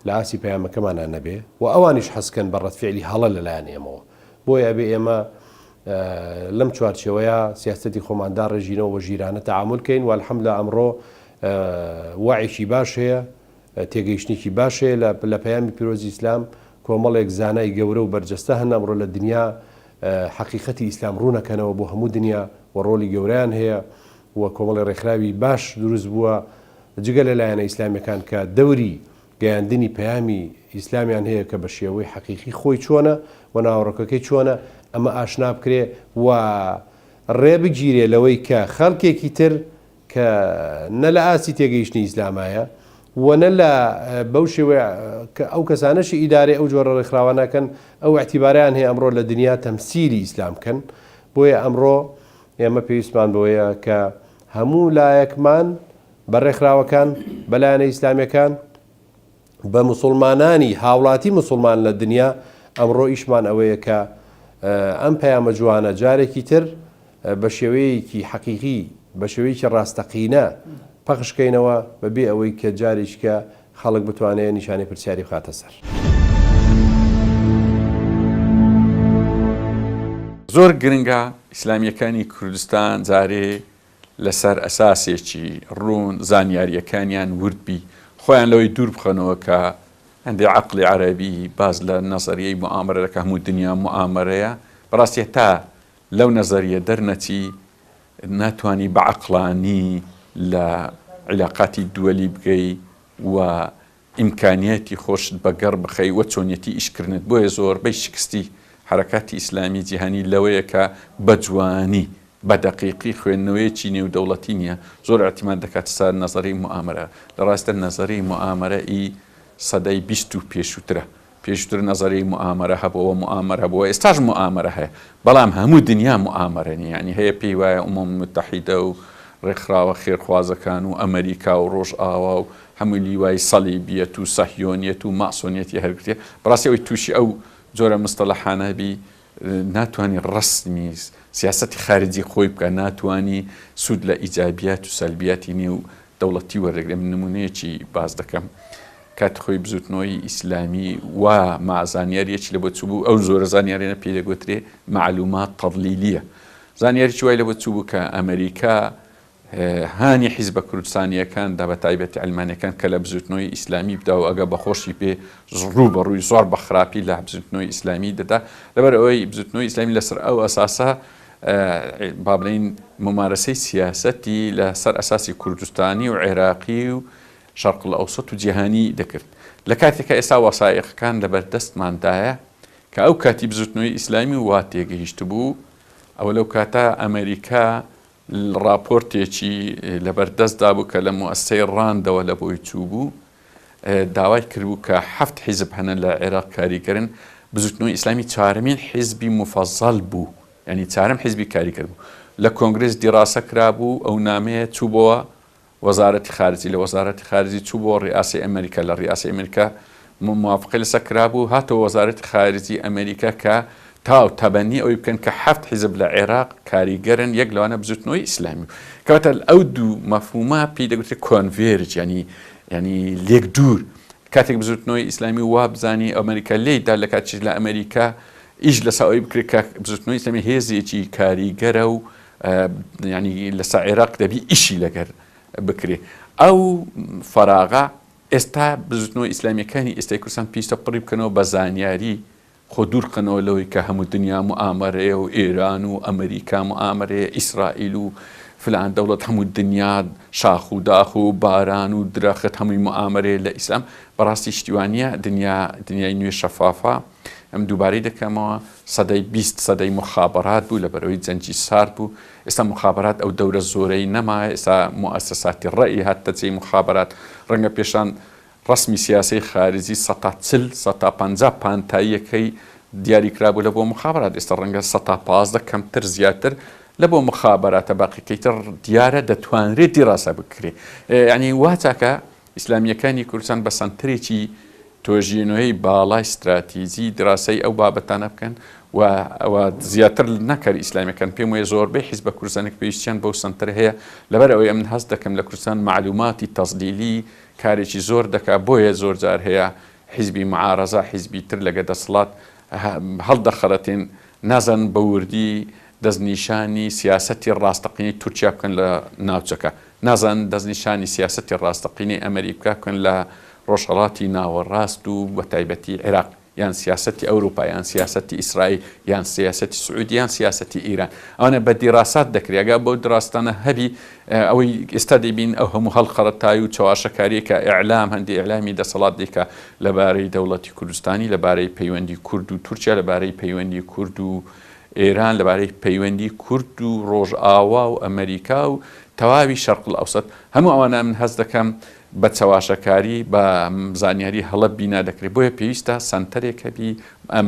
لە ئاسی پەیامەکەمانان نەبێ و ئەوانیش حەزکەن بە ڕەتفعلی هەڵە لەلایەن ئێمەوە. بۆیە ئەبێ ئێمە لەم چوارچێوەیە سیاسەتی خۆماندار ڕژینەوە و ژیرانە تەعامل بکەین و الحەمدوللا ئەمڕۆ واعیشی باش هەیە تێگەیشتێکی باش هەیە لە پەیامی پیرۆزی ئیسلام کۆمەڵێک زانای گەورە و بەرجەستە هەن ئەمڕۆ لە دنیا حەقیقەتی ئیسلام ڕوونەکەنەوە بۆ هەموو دنیا و ڕۆلی گەوریان هەیە و کۆمەڵی ڕێکخراوی باش دروست بووە جگە لە لایەنە ئیسلامیەکان کە دەوری گەیاندنی پەیامی ئیسلامیان هەیە کە بە شێوەی حەقیقی خۆی چۆنە و ناوەڕۆکەکەی چۆنە ئەمە ئاشنا بکرێ و ڕێبگیرێ لەوەی کە خەڵکێکی تر کە نە لە ئاسی تێگەیشتنی ئیسلامایە و نە لە بەو شێوەیە کە ئەو کەسانەشی ئیدارێ ئەو جۆرە ڕێکخراوانەکەن ئەو اعتیباریان هەیە ئەمڕۆ لە دنیا تەمسیلی ئیسلام بکەن. بۆیە ئەمڕۆ ئێمە پێویستمان بۆیە کە هەموو لایەکمان بە ڕێکخراوەکان بەلایەنە ئیسلامیەکان بە مسلمانانی هاوڵاتی مسلمان لە دنیا ئەمڕۆ ئیشمان ئەوەیە کە ئەم پەیامە جوانە جارێکی تر بە شێوەیەکی حەقیقی بە شێوەیەکی ڕاستەقینە پەخشکەینەوە بەبێ ئەوەی کە جاریشکە خەڵک بتوانێت نیشانەی پرسیاری بخاتە سەر. زۆر گرنگە ئیسلامیەکانی کوردستان جارێ لەسەر ئەساسێکی ڕوون زانیاریەکانیان وردبی خۆیان لەوەی دوور بخەنەوە کە هەندێک عەقڵی عەرەبی باز لە نەزەریەی موامەرەکە هەموو دنیا موامەرەیە بەڕاستی تا لەو نەزەریە دەرنەچی ناتوانی بە عەقڵانی لە عیلاقاتی دووەلی بگەی و ئیمکانیەتی خۆشت بەگەڕ بخەی وە چۆنیەتی ئیشکردنت. بۆیە زۆربەی شکستی حرەکاتی ئیسلامی جیهانی لەوەیە کە بە جوانی بە دەقیقی خوێندنەوەیەکی نێودەوڵەتی نییە زۆر احتیمال دەکات سەر نەزەری موامەرە لە ڕاستە نەزەری موامەرەی سەدەی 20 و پێشتر نەزەری موامەرە هەبەوە موامەرە بووە ئێستاش موامەرە هەیە بەڵام هەموو دنیا موامەرەنی ینی هەیە پێی وایە ئومەم متحیدە و ڕێکخراوە خێرخوازەکان و ئەمریکا و ڕۆژئاوا و هەموو لیوای سەلیبیەت و سەهیۆنیەت و ماسۆنیەتی هەرگرتێ بەڕاستی ئەوەی تووشی ئەو جۆرە مستەلەحانەبی ناتوانانی ڕستمی سیاسەتی خارجی خۆی بکە ناتوانانی سوود لە ئیجابیات و سەلبیاتی نێو دەوڵەتی وەرەگرێ من نمونەیەکی باز دەکەم کات خۆی بزوتنەوەی ئیسلامی و مازانیاریەکی لە بۆ چوو بوو ئەو زۆرە زانیارێنە پێ دەگوترێ معلومات تەضلیلیە زانیاریی وای لە بۆ چوو بوو کە ئەمریکا هانی حیزبە کوردستانیەکاندا بە تایبەتی ئەلمانیەکان کە لە بزوتنەوەی ئیسلامی بدا و ئەگە بەخۆشی پێ ڕوو بە ڕووی زۆر بە خراپی لە بزوتنەوەی ئیسلامی دەدا لەبەر ئەوەی بزوتنەوەی ئیسلامی لەسەر ئەو ئەساسە با بڵین ممارەسەی سیاسەتی لەسەر ئەساسی کوردستانی و عێراقی و شەرق الئەوسەط و جیهانی دەکرد لە کاتێکە ئێستا وەسایقەکان لەبەردەستماندایە کە ئەو کاتی بزوتنەوەی ئیسلامی وا تێگەیشت بوو ئەوە لەو کاتە ئەمریکا راپۆرتێکی لەبەردەستدا بوو کە لە موەسسەی ڕاندەوە لە بۆی چوو بوو داوای کردبوو کە 7 حیزب هەنە لە عێراق کاریگەرن بزوتنەوەی ئیسلامی چارەمین حیزبی مفەزەڵ بوو ینی چارەم حیزبی کاریگەر بوو لە کۆنگرس دیڕاسە کرابوو ئەو نامەیە چوو بۆوە وەزارەتی خارجی لە وەزارەتی خارجی چوو بۆ ڕیاسی ئەمریکا لە ڕیاسی ئەمریکا موافقی لەسەر کرابوو هاتەوە وەزارەتی خارجی ئەمریکا کە تاو تەبەنی ئەوی بکەن کە 7 حیزب لە عێراق کاریگەرن یەک لەوانە بزوتنەوەی ئیسلامی کەواتە ئەو دوو مەفهومە پێی دەگوترێت کۆنڤێرج ینی لێک دوور کاتێک بزوتنەوەی ئیسلامی وا بزانی ئەمریکا لێیدا لە کاتێک لە ئەمریکا ئیش لەسەر ئەوی بکرێت کە بزوتنەوەی ئیسلامی هێزێکی کاریگەرە و ینی لەسەر عێراق دەبی ئیشی لەگەر بکرێ ئەو فەراغا ئێستا بزوتنەوەی ئیسلامیەکانی ئێستای کوردستان پێویستە پڕی بکەنەوە بە زانیاری خۆ دوورکەنەوە لەوەی کە هەموو دنیا موامەرەیە و ئێران و ئەمریکا موامەرەیە ئیسرائیل و فلان دەوڵەت هەموو دنیا شاخ و داخ و باران و درەخت هەمووی موامەرەیە لە ئیسلام بەڕاستی شتیوانیە دنیای نوێ شەفافە ئەم دووبارەی دەکەمەوە سەدەی 20 سەدەی مخابرات بوو لەبەرەوەی جەنجی سارد بوو ئێستا مخابرات ئەو دەورە زۆرەی نەمایە ئێستا مؤسساتی ڕەئی هاتەچەی مخابرات ڕەنگە پێشان ڕسمی سیاسی خارجی 150 پانتاییەکەی دیاری کرابوو لە بۆ مخابرات ئێستا ڕەنگە 115 کەمتر زیاتر لە بۆ مخابراتە باقیکەیتر دیارە دەتوانرێت دیڕاسە بکرێ ینی واچکە ئیسلامیەکانی کوردستان بە سنترێکی تۆژینەوەی باڵای استراتیژی دراسی ئەو بابەتانە بکەن و زیاتر نەکەر ئیسلامیەکان پێم وایە زۆربەی حیزبە کوردستانێک پێویستیان بەو سنتر هەیە لەبەر ئەوەی من هەست دەکەم لە کوردستان معلوماتی تەزلیلی کارێکی زۆر دەکات بۆیە زۆر جار هەیە حیزبی معارەزە حیزبی تر لەگە دەسەڵات هەڵدەخەرەتێن نازان بە وردی دەستنیشانی سیاسەتی ڕاستەقینەی تورکیا بکەن لە ناوچەکە نازان دەستنیشانی سیاسەتی ڕاستەقینەی ئەمریکا بکەن لە ڕۆژهەڵاتی ناوەڕاست و بە تایبەتی عێراق یان سیاسەتی ئەوروپا یان سیاسەتی ئیسرائیل یان سیاسەتی سعودی یان سیاسەتی ئیران ئەوانە بە دیڕاسات دەکرێگا بۆ دراستانە هەبی ئەوەی ئێستا دەبین ئەو هەموو هەڵخەڵەتایی و چاواشەکاریەکە ئیعلام هەندی ئیعلامی دەسەڵات دیکە لەبارەی دەوڵەتی کوردستانی لەبارەی پەیوەندی کورد و تورکیا لەبارەی پەیوەندی کورد و ئێران لەبارەی پەیوەندی کورد و ڕۆژئاوا و ئەمریکا و تەواوی شەرق الئەوسەط هەموو ئەوانە من هەست دەکەم بە چاواشەکاری بە زانیاری هەڵە بینا دەکرێت بۆیە پێویستە سنتەرێک هەبی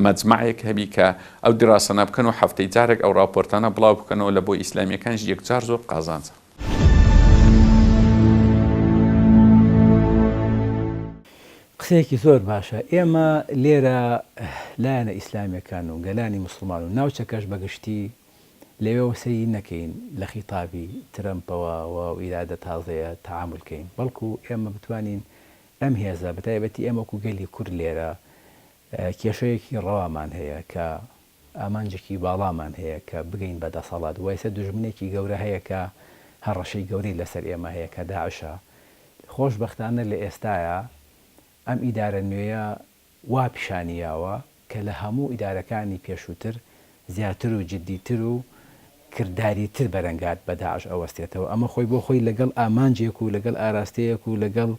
مەجمەعێک هەبی کە ئەو دراسەنە بکەن و هەفتەی جارێک ئەو راپۆرتانە بڵاو بکەنەوە لە بۆ ئیسلامیەکانش یەکجار زۆر قازانجە. قسەیەکی زۆر باشە ئێمە لێرە لایەنە ئیسلامیەکان و گەلانی موسڵمان و ناوچەکەش بەگشتی لەوێ سەیری نەکەین لە خیتابی ترەمپەوە و ئیرادە تازەیە تەعاملکەین بەڵکو ئێمە بتوانین ئەم هێزە بەتایبەتی ئێمەکو گەلی کورد لێرە کێشەیەکی ڕەوامان هەیە کە ئامانجێکی باڵامان هەیە کە بگەین بە دەسەڵات وایسە دوژمنێکی گەورە هەیە کە هەڕەشەی گەورەی لەسەر ئێمە هەیە کە داعشە خۆشبەختانە لە ئێستایە ئەم ئیدارە نوێیە وا پیشانیاوە کە لە هەموو ئیدارەکانی پێشووتر زیاتر و جددیتر و کردداری تر بەرەنگات بە داعش ئەوەستێتەوە ئەمە خۆی بۆ خۆی لەگەڵ ئامانجێک و لەگەڵ ئاراستەیەک و لەگەڵ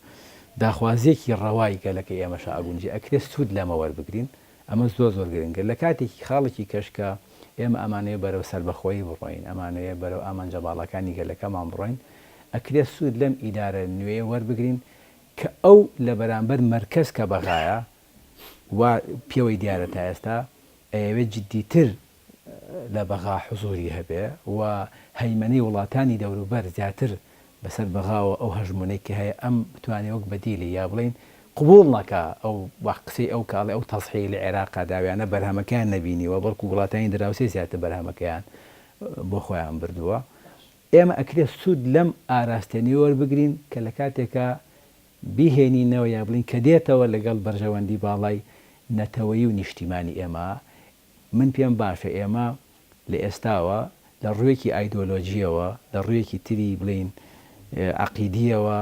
داخوازیەکی ڕەوای گەلەکە ئێمەش ئاگونجی ئەکرێت سوود لەمە وەربگرین ئەمە زۆر گرنگە لە کاتێکی خاڵێکی کەشکە ئێمە ئەمانەیە بەرەو سەربەخۆیی بڕۆین، ئەمانەیە بەرەو ئامانجە باڵەکانی گەلەکەمان بڕۆین، ئەکرێ سوود لەم ئیدارە نوێ وەربگرین کە ئەو لە بەرامبەر مەرکەز کە بەغایە و پێوەی دیارە تا ئێستا ئەوێ جددیتر لە بەغا حزوری هەبێ و هەیمەنەی وڵاتانی دەوروبەر زیاتر بەسەر بەغاوە ئەو هەژمونەی کە هەیە ئەم بتوانێت وەک بەدیلی یا بڵین قبول نەکە ئەو قسەی ئەو کاڵی ئەو تەسحی لە عێراقا داویانە بەرهەمەکەیان نەبینیوە بەڵکو وڵاتانی دراوسێ زیاتر بەرهەمەکەیان بۆ خۆیان بردووە. ئێمە ئەکرێت سوود لەم ئاراستێنی وەربگرین کە لە کاتێکە بیهێنینەوە یا بڵین کە دێتەوە لەگەڵ بەرژەوەندی باڵای نەتەوەیی و نیشتیمانی ئێمە. من پێم باشە ئێمە لە ئێستاوە لە ڕوویەکی ئایدۆلۆژیەوە لە ڕوویەکی تری بڵین عەقیدیەوە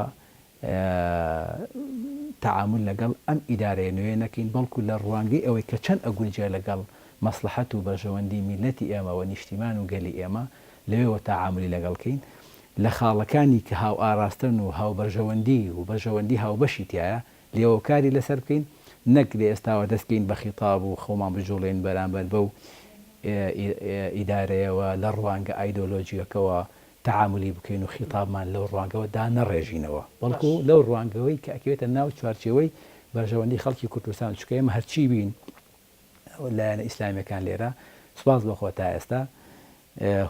تعامل لەگەڵ ئەم ئیدارەیە نوێ نەکەین، بەڵکو لە ڕوانگەی ئەوەی کە چەند ئەگونجێ لەگەڵ مەسلحەت و بەرژەوەندی میلەتی ئێمە و نیشتیمان و گەلی ئێمە لەوێەوە تعاملی لەگەڵکەین لە خاڵەکانی کە هاو ئاراستن و هاو بەرژەوەندی و بەرژەوەندی هاوبەشی تایە لێوە کاری لەسەر بکەین، نەک لە ئێستاوە دەستکەین بە خیتاب و خۆمان بجوڵێن بەرامبەر بەو ئیدارەیەوە لە ڕوانگە ئایدۆلۆژیەکەوە تعاملی بکەین و خیتابمان لەو ڕوانگەوە دا نەڕێژینەوە، بەڵکو لەو ڕوانگەوەی کە ئەکەوێتە ناو چوارچێوەی بەرژەوەندی خەڵکی کوردستان چکە ئێمە هەرچی بین لایەنە ئیسلامیەکان لێرە سوپاس بەخۆ تا ئێستا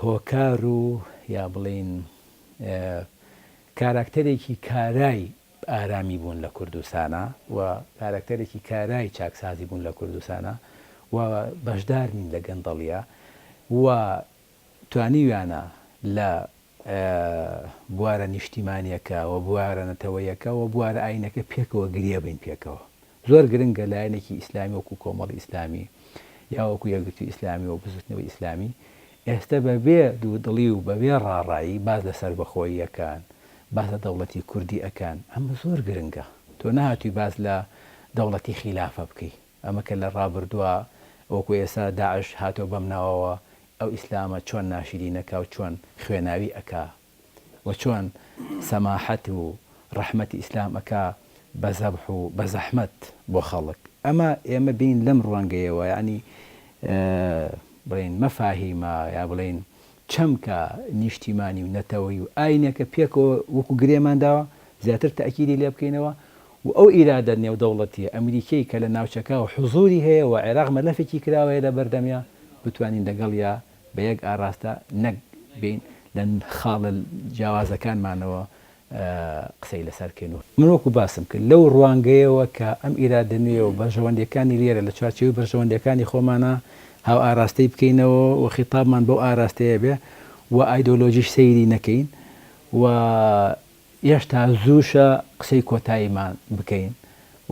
هۆکار و یا بڵین کاراکتەرێکی کارای ئارامی بوون لە کوردستانە و کاراکتەرێکی کارای چاکسازی بوون لە کوردستانە و بەشدار نین لە گەندەڵیە و توانیویانە لە بوارە نیشتیمانیەکە و بوارە نەتەوەیەکە و بوارە ئاینەکە پێکەوە گریە بین پێکەوە. زۆر گرنگە لایەنێکی ئیسلامی وەکو کۆمەڵی ئیسلامی یا وەکو یەکگرتووی ئیسلامی و بزوتنەوەی ئیسلامی ئێستا بەبێ دوودڵی و بەبێ ڕاڕایی باز لە سەربەخۆییەکان باز لە دەوڵەتی کوردی ئەکان، ئەمە زۆر گرنگە. تۆ نهاتووی باز لە دەوڵەتی خلافە بکەی، ئەمە کە لە ڕابردووە وەکو ئێستا داعش هاتۆ بەم ناوەوە ئەو ئیسلامە چۆن ناشرینەکە و چۆن خوێناوی ئەکا و چۆن سەماحەت و ڕەحمەتی ئیسلام ئەکا بە زەبح و بە زەحمەت بۆ خەڵک. ئەمە ئێمە بین لەم ڕوانگەیەوە ینی بڵین مەفاهیمە یا بڵین چەمکە نیشتیمانی و نەتەوەی و ئاینەکە پێکەوە وەکو گرێمانداوە زیاتر تەئکیدی لێ بکەینەوە و ئەو ئیرادە نێودەوڵەتیە ئەمریکای کە لە ناوچەکە و حزوری هەیە و عێراق مەلەفێکی کراوەیە لە بەردەمیا بتوانین لەگەڵیا بە یەک ئاراستە نەک بین لە خاڵە جیاوازەکانمانەوە قسەی لەسەرکەین. من وەکو باسم کرد لەو ڕوانگەیەوە کە ئەم ئیرادە نوێ و بەرژەوەندەکانی لێرە لە چوارچێوەی بەرژەوەندەکانی خۆمانە هاو ئاراستەی بکەینەوە و خیتابمان بەو ئاراستەیە بێ و ئایدۆلۆژیش سەیری نەکەین و هێشتا زووشە قسەی کۆتاییمان بکەین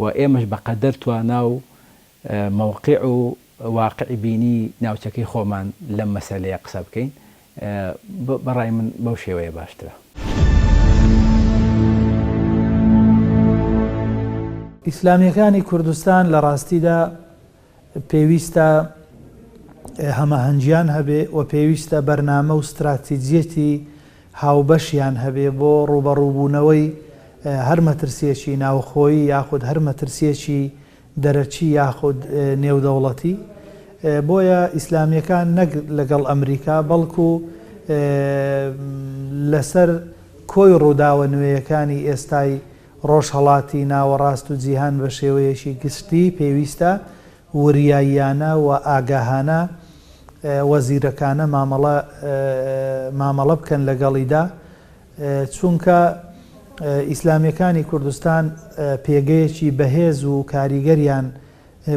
و ئێمەش بەقەدەر توانا و مەوقع و واقعی بینی ناوچەکەی خۆمان لەم مەسەلەیە قسە بکەین. بەڕای من بەو شێوەیە باشترە. ئیسلامیەکانی کوردستان لە ڕاستیدا پێویستە هەمەهەنگیان هەبێ و پێویستە بەرنامە و استراتیجیەتی هاوبەشیان هەبێ بۆ ڕوبەڕووبوونەوەی هەر مەترسیەکی ناوخۆیی یاخود هەر مەترسیەکی دەرەچی یاخود نێودەوڵەتی. بۆیە ئیسلامیەکان نەک لەگەڵ ئەمریکا بەڵکو لەسەر کۆی ڕووداوە نوێیەکانی ئێستای ڕۆژهەڵاتی ناوەڕاست و جیهان بە شێوەیەکی گشتی پێویستە وریاییانە و ئاگاهانە وەزیرەکانە مامەڵە بکەن لەگەڵیدا، چونکە ئیسلامیەکانی کوردستان پێگەیەکی بەهێز و کاریگەریان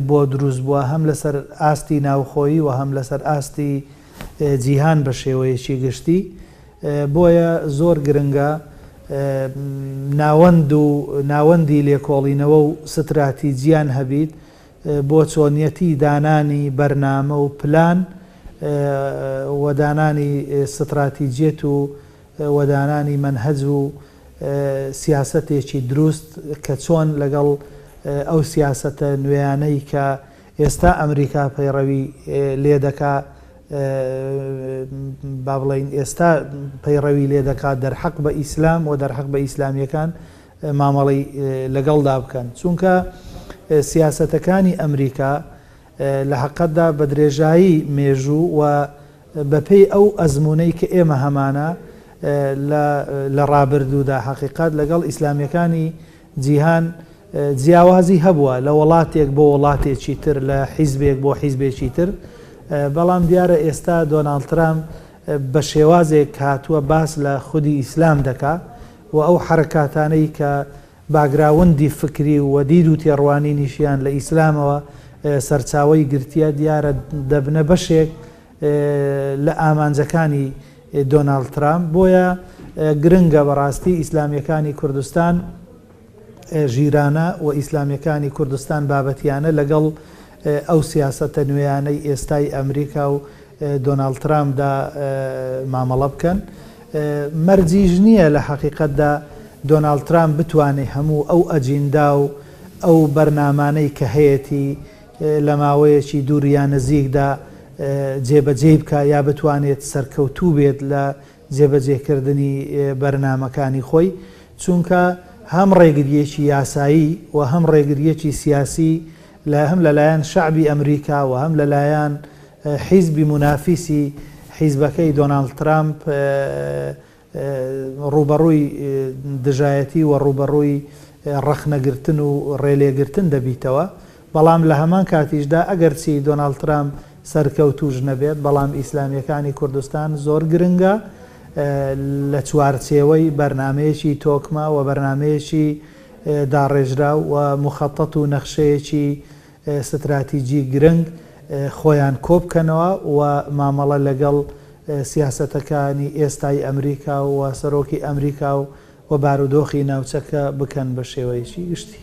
بۆ دروست بووە هەم لەسەر ئاستی ناوخۆیی و هەم لەسەر ئاستی جیهان بە شێوەیەکی گشتی. بۆیە زۆر گرنگە ناوەندی لێکۆڵینەوە و ستراتیجیان هەبیت بۆ چۆنیەتی دانانی بەرنامە و پلان وەدانانی ستراتیجێت و وەدانانی منهەج و سیاسەتێکی دروست کە چۆن لەگەڵ ئەو سیاسەتە نوێیانەی کە ئێستا ئەمریکا پەیڕەوی لێ دەکا با بڵین ئێستا پەیڕەوی لێ دەکات دەرحەق بە ئیسلام و دەرحەق بە ئیسلامیەکان مامەڵی لەگەڵدا بکەن، چونکە سیاسەتەکانی ئەمریکا لە حەقەتدا بە درێژایی مێژوو و بەپێی ئەو ئەزمونەی کە ئێمە هەمانە لە ڕابردوودا حەقیقەت لەگەڵ ئیسلامیەکانی جیهان جیاوازی هەبووە لە وڵاتێک بۆ وڵاتێکی تر لە حیزبێک بۆ حیزبێکی تر بەڵام دیارە ئێستا دۆناڵد ترامپ بە شێوازێک هاتووە باس لە خودی ئیسلام دەکا و ئەو حرکاتانەی کە باگراوندی فکری و دید و تێڕوانی نیشیان لە ئیسلامەوە سەرچاوی گرتیە دیارە دەبنە بەشێک لە ئامانجەکانی دۆناڵد ترامپ بۆیە گرنگە بەڕاستی ئیسلامیەکانی کوردستان ژیرانە و ئیسلامیەکانی کوردستان بابەتیانە لەگەڵ ئەو سیاسەتە نوێیانەی ئێستای ئەمریکا و دۆناڵد ترامپدا مامەڵە بکەن مەرجیش نییە لە حەقیقەتدا دۆناڵد ترامپ بتوانێت هەموو ئەو ئەجیندا و ئەو بەرنامانەی کە هەیەی لە ماوەیەکی دووریان نزیکدا جێبەجێ بکە یا بتوانێت سەرکەوتوو بێت لە جێبەجێکردنی بەرنامەکانی خۆی چونکە هەم ڕێگریەکی یاسایی و هەم ڕێگریەکی سیاسی هەم لەلایەن شعبی ئەمریکا و هەم لەلایەن حیزبی منافیسی حیزبەکەی دۆناڵد ترامپ ڕوبەڕووی دژایەتی و ڕوبەڕووی ڕەخنەگرتن و ڕێلێگرتن دەبیتەوە بەڵام لە هەمان کاتیشدا ئەگەرچی دۆناڵد ترامپ سەرکەوتوش نەبێت بەڵام ئیسلامیەکانی کوردستان زۆر گرنگە لە چوارچێوەی بەرنمەیەکی تۆکمە و بەرنمەیەکی داڕێژرا و مخەتەت و نەخشەیەکی ستراتیجی گرنگ خۆیان کۆبکەنەوە و مامەڵە لەگەڵ سیاسەتەکانی ئێستای ئەمریکا و سەرۆکی ئەمریکا و بارودۆخی ناوچەکە بکەن بە شێوەیەکی گشتی.